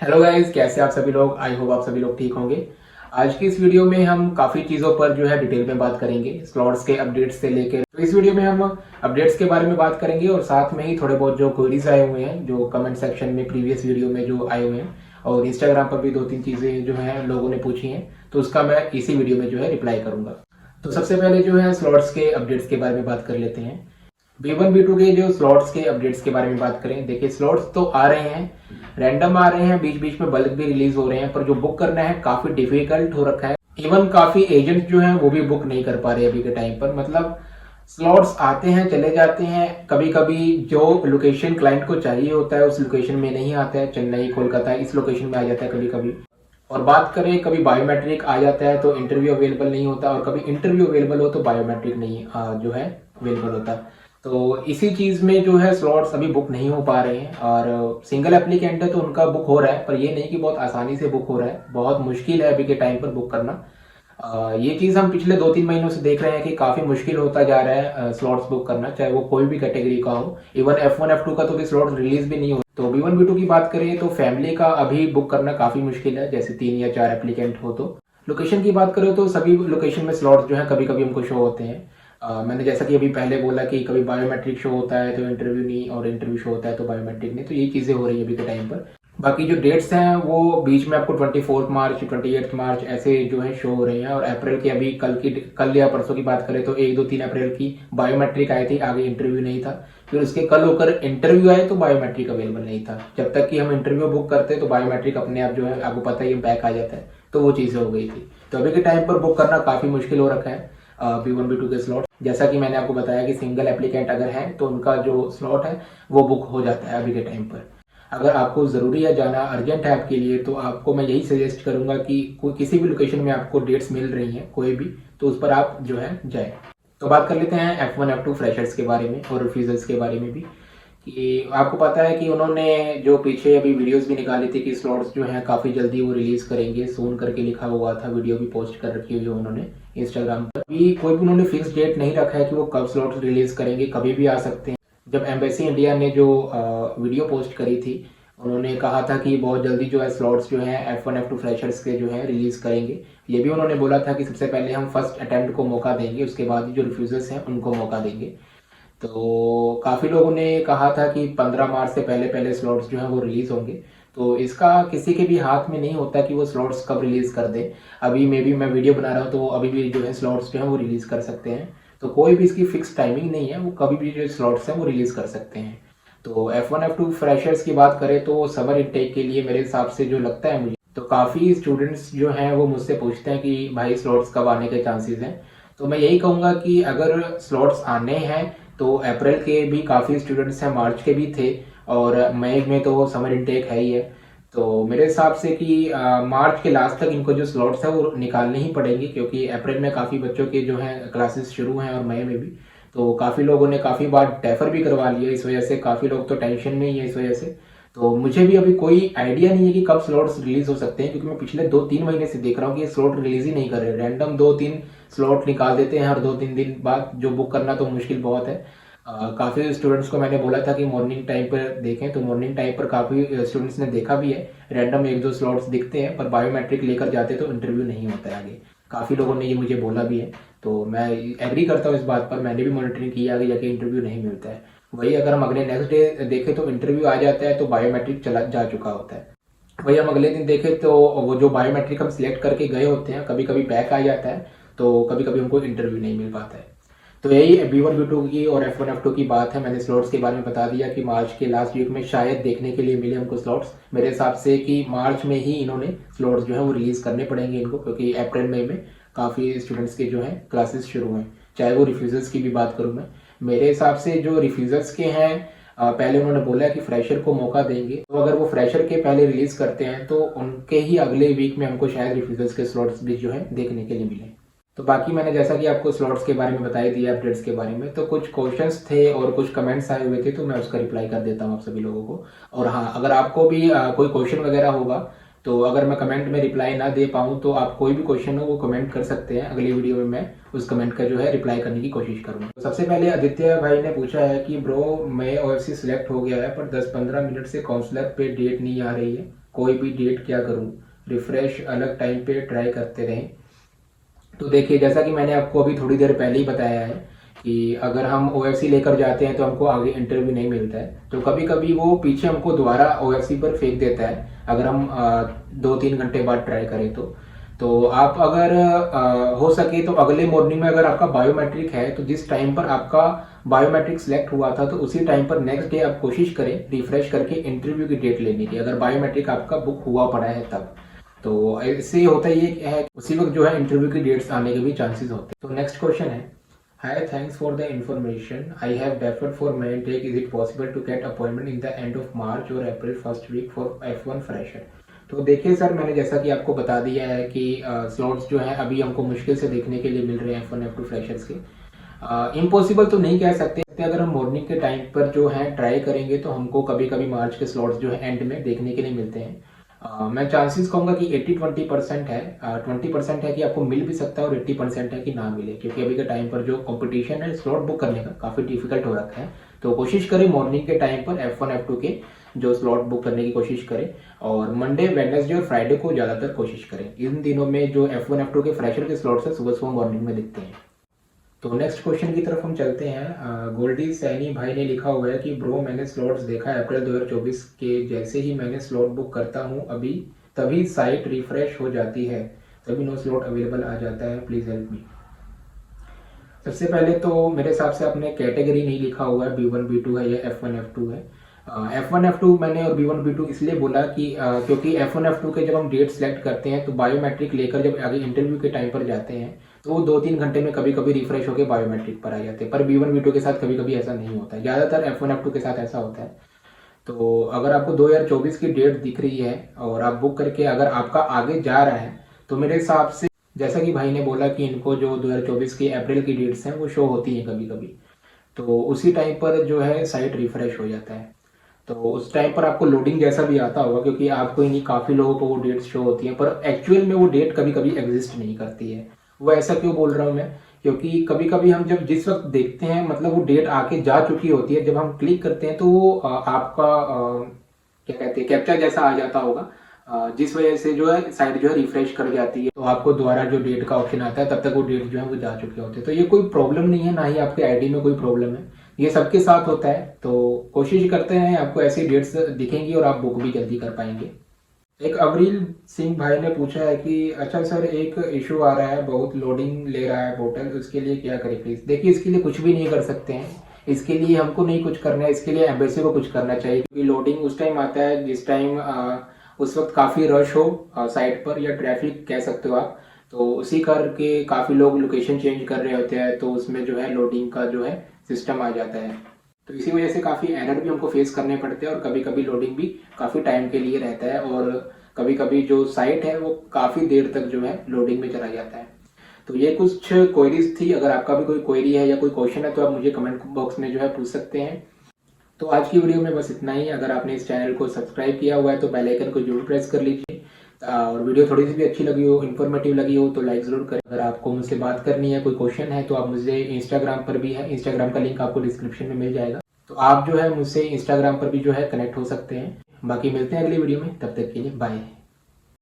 Hello guys, कैसे आप सभी लोग। आई होप आप सभी लोग ठीक होंगे। आज की इस वीडियो में हम काफ़ी चीज़ों पर जो है डिटेल में बात करेंगे, स्लॉट्स के अपडेट्स से लेकर। तो इस वीडियो में हम अपडेट्स के बारे में बात करेंगे और साथ में ही थोड़े बहुत जो क्वेरीज आए हुए हैं, जो कमेंट सेक्शन में प्रीवियस वीडियो में जो आए हुए हैं, और इंस्टाग्राम पर भी 2-3 चीज़ें जो है लोगों ने पूछी हैं, तो उसका मैं इसी वीडियो में जो है रिप्लाई करूंगा। तो सबसे पहले जो है स्लॉट्स के अपडेट्स के बारे में बात कर लेते हैं। B1 B2 के जो स्लॉट्स के अपडेट्स के बारे में बात करें, देखिए स्लॉट्स तो आ रहे हैं, रैंडम आ रहे हैं, बीच बीच में बल्क भी रिलीज हो रहे हैं, पर जो बुक करना है काफी डिफिकल्ट हो रखा है। इवन काफी एजेंट जो हैं वो भी बुक नहीं कर पा रहे अभी के टाइम पर। मतलब स्लॉट्स आते हैं चले जाते हैं, कभी कभी जो लोकेशन क्लाइंट को चाहिए होता है उस लोकेशन में नहीं आता है, चेन्नई कोलकाता इस लोकेशन में आ जाता है कभी कभी। और बात करें कभी बायोमेट्रिक आ जाता है तो इंटरव्यू अवेलेबल नहीं होता, और कभी इंटरव्यू अवेलेबल हो तो बायोमेट्रिक नहीं जो है अवेलेबल होता। तो इसी चीज में जो है स्लॉट्स अभी बुक नहीं हो पा रहे हैं, और सिंगल एप्लीकेंट है तो उनका बुक हो रहा है, पर ये नहीं कि बहुत आसानी से बुक हो रहा है, बहुत मुश्किल है अभी के टाइम पर बुक करना। ये चीज हम पिछले 2-3 महीनों से देख रहे हैं कि काफी मुश्किल होता जा रहा है स्लॉट्स बुक करना, चाहे वो कोई भी कैटेगरी का हो। इवन F1 F2 का तो भी स्लॉट रिलीज भी नहीं हो। तो B1 B2 की बात करें तो फैमिली का अभी बुक करना काफी मुश्किल है, जैसे 3 या 4 एप्लीकेंट हो तो। लोकेशन की बात करें तो सभी लोकेशन में स्लॉट जो है कभी कभी हमको शो होते हैं। मैंने जैसा कि अभी पहले बोला कि कभी बायोमेट्रिक शो होता है तो इंटरव्यू नहीं, और इंटरव्यू शो होता है तो बायोमेट्रिक नहीं, तो ये चीज़ें हो रही है अभी के टाइम पर। बाकी जो डेट्स हैं वो बीच में आपको 24 मार्च 28 मार्च ऐसे जो है शो हो रहे हैं, और अप्रैल की अभी कल या परसों की बात करें तो 1-2-3 अप्रैल की बायोमेट्रिक आई थी, आगे इंटरव्यू नहीं था। फिर उसके कल होकर इंटरव्यू आए तो बायोमेट्रिक अवेलेबल नहीं था। जब तक कि हम इंटरव्यू बुक करते तो बायोमेट्रिक अपने आप जो है आपको पता ही बैक आ जाता है, तो वो चीज़ें हो गई थी। तो अभी के टाइम पर बुक करना काफ़ी मुश्किल हो रखा है B1 B2 के स्लॉट। जैसा कि मैंने आपको बताया कि सिंगल एप्लीकेंट अगर है तो उनका जो स्लॉट है वो बुक हो जाता है अभी के टाइम पर। अगर आपको ज़रूरी है जाना, अर्जेंट है आपके लिए, तो आपको मैं यही सजेस्ट करूंगा कि कोई किसी भी लोकेशन में आपको डेट्स मिल रही हैं कोई भी, तो उस पर आप जो है जाए। तो बात कर लेते हैं F1 F2 फ्रेशर्स के बारे में और रिफ्यूजल्स के बारे में भी। कि आपको पता है कि उन्होंने जो पीछे अभी वीडियोस भी निकाली थी कि स्लॉट्स जो हैं काफ़ी जल्दी वो रिलीज़ करेंगे, सून करके लिखा हुआ था, वीडियो भी पोस्ट कर रखी हुई है उन्होंने इंस्टाग्राम पर। अभी कोई भी उन्होंने फिक्स डेट नहीं रखा है कि वो कब स्लॉट्स रिलीज़ करेंगे, कभी भी आ सकते हैं। जब एम्बेसी इंडिया ने जो वीडियो पोस्ट करी थी, उन्होंने कहा था कि बहुत जल्दी जो है स्लॉट्स जो है F1 F2 फ्रेशर्स के जो है रिलीज़ करेंगे। ये भी उन्होंने बोला था कि सबसे पहले हम फर्स्ट अटेम्प्ट को मौका देंगे, उसके बाद जो रिफ्यूजर्स हैं उनको मौका देंगे। तो काफ़ी लोगों ने कहा था कि 15 मार्च से पहले पहले स्लॉट्स जो हैं वो रिलीज़ होंगे। तो इसका किसी के भी हाथ में नहीं होता कि वो स्लॉट्स कब रिलीज़ कर दे। अभी मे बी मैं वीडियो बना रहा हूँ तो अभी भी जो है स्लॉट्स जो हैं वो रिलीज़ कर सकते हैं। तो कोई भी इसकी फिक्स टाइमिंग नहीं है, वो कभी भी जो स्लॉट्स हैं वो रिलीज़ कर सकते हैं। तो F1 F2 फ्रेशर्स की बात करें तो समर इनटेक के लिए मेरे हिसाब से जो लगता है मुझे, तो काफ़ी स्टूडेंट्स जो हैं वो मुझसे पूछते हैं कि भाई स्लॉट्स कब आने के चांसेस हैं। तो मैं यही कहूँगा कि अगर स्लॉट्स आने हैं तो अप्रैल के भी काफ़ी स्टूडेंट्स हैं, मार्च के भी थे, और मई में तो समर इनटेक है ही है। तो मेरे हिसाब से कि मार्च के लास्ट तक इनको जो स्लॉट्स है वो निकालने ही पड़ेंगे, क्योंकि अप्रैल में काफ़ी बच्चों के जो हैं क्लासेस शुरू हैं और मई में भी। तो काफ़ी लोगों ने काफ़ी बार डेफर भी करवा लिया, इस वजह से काफ़ी लोग तो टेंशन में ही है इस वजह से। तो मुझे भी अभी कोई आइडिया नहीं है कि कब स्लॉट्स रिलीज हो सकते हैं, क्योंकि मैं पिछले 2-3 महीने से देख रहा हूँ कि ये स्लॉट रिलीज ही नहीं कर रहे, रैंडम 2-3 स्लॉट निकाल देते हैं हर 2-3 दिन बाद, जो बुक करना तो मुश्किल बहुत है। काफ़ी स्टूडेंट्स को मैंने बोला था कि मॉर्निंग टाइम पर देखें, तो मॉर्निंग टाइम पर काफ़ी स्टूडेंट्स ने देखा भी है, रैंडम 1-2 स्लॉट्स दिखते हैं, पर बायोमेट्रिक लेकर जाते तो इंटरव्यू नहीं होता है आगे। काफ़ी लोगों ने ये मुझे बोला भी है, तो मैं एग्री करता हूँ इस बात पर। मैंने भी मॉनिटरिंग की, आगे जाके इंटरव्यू नहीं मिलता है। वही अगर हम अगले नेक्स्ट डे देखें तो इंटरव्यू आ जाता है तो बायोमेट्रिक चला जा चुका होता है। वही हम अगले दिन देखें तो वो जो बायोमेट्रिक हम सिलेक्ट करके गए होते हैं कभी कभी बैक आ जाता है, तो कभी कभी हमको इंटरव्यू नहीं मिल पाता है। तो यही B1 B2 की और F1 F2 की बात है। मैंने स्लॉट्स के बारे में बता दिया कि मार्च के लास्ट वीक में शायद देखने के लिए मिले हमको स्लॉट्स। मेरे हिसाब से कि मार्च में ही इन्होंने स्लॉट्स जो है वो रिलीज करने पड़ेंगे इनको, क्योंकि अप्रैल मई में काफ़ी स्टूडेंट्स के जो हैं क्लासेस शुरू हैं। चाहे वो रिफ्यूजर्स की भी बात करूँ मैं, मेरे हिसाब से जो रिफ्यूजर्स के हैं पहले उन्होंने बोला है कि फ्रेशर को मौका देंगे, तो अगर वो फ्रेशर के पहले रिलीज करते हैं तो उनके ही अगले वीक में हमको शायद रिफ्यूजर्स के स्लॉट्स भी जो है देखने के लिए मिले। तो बाकी मैंने जैसा कि आपको स्लॉट्स के बारे में बता ही दिया, अपडेट्स के बारे में, तो कुछ क्वेश्चंस थे और कुछ कमेंट्स आए हुए थे, तो मैं उसका रिप्लाई कर देता हूँ आप सभी लोगों को। और हाँ, अगर आपको भी कोई क्वेश्चन वगैरह होगा, तो अगर मैं कमेंट में रिप्लाई ना दे पाऊँ तो आप कोई भी क्वेश्चन हो वो कमेंट कर सकते हैं, अगली वीडियो में मैं उस कमेंट का जो है रिप्लाई करने की कोशिश करूँगा। तो सबसे पहले आदित्य भाई ने पूछा है कि ब्रो मैं OFC सिलेक्ट हो गया है पर 10-15 मिनट से काउंसलर पे डेट नहीं आ रही है, कोई भी डेट क्या करूं, रिफ्रेश अलग टाइम पे ट्राई करते रहें। तो देखिए, जैसा कि मैंने आपको अभी थोड़ी देर पहले ही बताया है कि अगर हम OFC लेकर जाते हैं तो हमको आगे इंटरव्यू नहीं मिलता है, तो कभी कभी वो पीछे हमको दोबारा OFC पर फेंक देता है अगर हम 2-3 घंटे बाद ट्राई करें तो आप अगर हो सके तो अगले मॉर्निंग में अगर आपका बायोमेट्रिक है तो जिस टाइम पर आपका बायोमेट्रिक सिलेक्ट हुआ था तो उसी टाइम पर नेक्स्ट डे आप कोशिश करें रिफ्रेश करके इंटरव्यू की डेट लेने की, अगर बायोमेट्रिक आपका बुक हुआ पड़ा है तब। तो इससे होता ये है उसी वक्त जो है इंटरव्यू की डेट्स आने के भी चांसेस होते हैं। तो नेक्स्ट क्वेश्चन है, hi thanks for the information, I have deferred for main tech, is it possible to get appointment in the end of March और April first week for F1 fresher. तो देखिए sir, मैंने जैसा कि आपको बता दिया है कि स्लॉट्स जो है अभी हमको मुश्किल से देखने के लिए मिल रहे हैं F1 F2 फ्रेशर्स के। इम्पॉसिबल तो नहीं कह सकते, अगर हम मॉर्निंग के टाइम पर जो है ट्राई करेंगे तो हमको कभी कभी मार्च के स्लॉट्स जो है एंड में देखने के लिए मिलते हैं। मैं चांसेस कहूंगा कि 80-20% है, 20% है कि आपको मिल भी सकता है और 80% है कि ना मिले, क्योंकि अभी के टाइम पर जो कंपटीशन है स्लॉट बुक करने का काफ़ी डिफिकल्ट हो रखा है। तो कोशिश करें मॉर्निंग के टाइम पर F1 F2 के जो स्लॉट बुक करने की कोशिश करें, और मंडे वेडनेसडे और फ्राइडे को ज़्यादातर कोशिश करें। इन दिनों में जो F1 F2 के फ्रेशर के स्लॉट्स है सुबह सुबह मॉर्निंग में दिखते हैं। तो नेक्स्ट क्वेश्चन की तरफ हम चलते हैं। गोल्डी सैनी भाई ने लिखा हुआ है कि ब्रो मैंने स्लॉट्स देखा है अप्रैल 2024 के, जैसे ही मैंने स्लॉट बुक करता हूँ अभी तभी साइट रिफ्रेश हो जाती है, तभी नो स्लॉट अवेलेबल आ जाता है, प्लीज हेल्प मी। सबसे पहले तो मेरे हिसाब से आपने कैटेगरी नहीं लिखा हुआ है, B1 B2 है या F1 F2 है। F1 F2 मैंने और B1 B2 इसलिए बोला कि क्योंकि F1 F2 के जब हम डेट सेलेक्ट करते हैं तो बायोमेट्रिक लेकर जब आगे इंटरव्यू के टाइम पर जाते हैं तो वो 2-3 घंटे में कभी कभी रिफ्रेश होकर बायोमेट्रिक पर आ जाते हैं, पर B1 B2 के साथ कभी कभी ऐसा नहीं होता है, ज़्यादातर F1 F2 के साथ ऐसा होता है। तो अगर आपको 2024 की डेट दिख रही है और आप बुक करके अगर आपका आगे जा रहा है तो मेरे हिसाब से, जैसा कि भाई ने बोला कि इनको जो 2024 की अप्रैल की डेट्स हैं वो शो होती हैं कभी कभी, तो उसी टाइम पर जो है साइट रिफ्रेश हो जाता है। तो उस टाइम पर आपको लोडिंग जैसा भी आता होगा, क्योंकि आपको ही नहीं काफ़ी लोगों को वो डेट्स शो होती हैं, पर एक्चुअल में वो डेट कभी कभी एग्जिस्ट नहीं करती है। वो ऐसा क्यों बोल रहा हूँ मैं, क्योंकि कभी कभी हम जब जिस वक्त देखते हैं मतलब वो डेट आके जा चुकी होती है, जब हम क्लिक करते हैं तो वो आपका क्या कहते हैं कैप्चा जैसा आ जाता होगा, जिस वजह से जो है साइट जो है रिफ्रेश कर जाती है, तो आपको दोबारा जो डेट का ऑप्शन आता है तब तक वो डेट जो है वो जा चुके होते हैं। तो ये कोई प्रॉब्लम नहीं है, ना ही आपके आईडी में कोई प्रॉब्लम है, ये सबके साथ होता है। तो कोशिश करते हैं आपको ऐसी डेट्स दिखेंगी और आप बुक भी जल्दी कर पाएंगे। एक अवरील सिंह भाई ने पूछा है कि अच्छा सर एक इशू आ रहा है, बहुत लोडिंग ले रहा है पोर्टल, उसके लिए क्या करें प्लीज। देखिए, इसके लिए कुछ भी नहीं कर सकते हैं, इसके लिए हमको नहीं कुछ करना है, इसके लिए एम्बेसी को कुछ करना चाहिए, क्योंकि लोडिंग उस टाइम आता है जिस टाइम उस वक्त काफ़ी रश हो साइट पर, या ट्रैफिक कह सकते हो आप, तो उसी करके काफ़ी लोग लोकेशन चेंज कर रहे होते हैं, तो उसमें जो है लोडिंग का जो है सिस्टम आ जाता है। तो इसी वजह से काफ़ी एरर भी हमको फेस करने पड़ते हैं और कभी कभी लोडिंग भी काफ़ी टाइम के लिए रहता है, और कभी कभी जो साइट है वो काफ़ी देर तक जो है लोडिंग में चला जाता है। तो ये कुछ क्वेरीज थी, अगर आपका भी कोई क्वेरी है या कोई क्वेश्चन है तो आप मुझे कमेंट बॉक्स में जो है पूछ सकते हैं। तो आज की वीडियो में बस इतना ही। अगर आपने इस चैनल को सब्सक्राइब किया हुआ है तो बेल आइकन को जरूर प्रेस कर लीजिए, और वीडियो थोड़ी सी भी अच्छी लगी हो, इन्फॉर्मेटिव लगी हो तो लाइक ज़रूर करें। अगर आपको मुझसे बात करनी है, कोई क्वेश्चन है, तो आप मुझे इंस्टाग्राम पर भी है, इंस्टाग्राम का लिंक आपको डिस्क्रिप्शन में मिल जाएगा, तो आप जो है मुझसे इंस्टाग्राम पर भी जो है कनेक्ट हो सकते हैं। बाकी मिलते हैं अगली वीडियो में, तब तक के लिए बाय।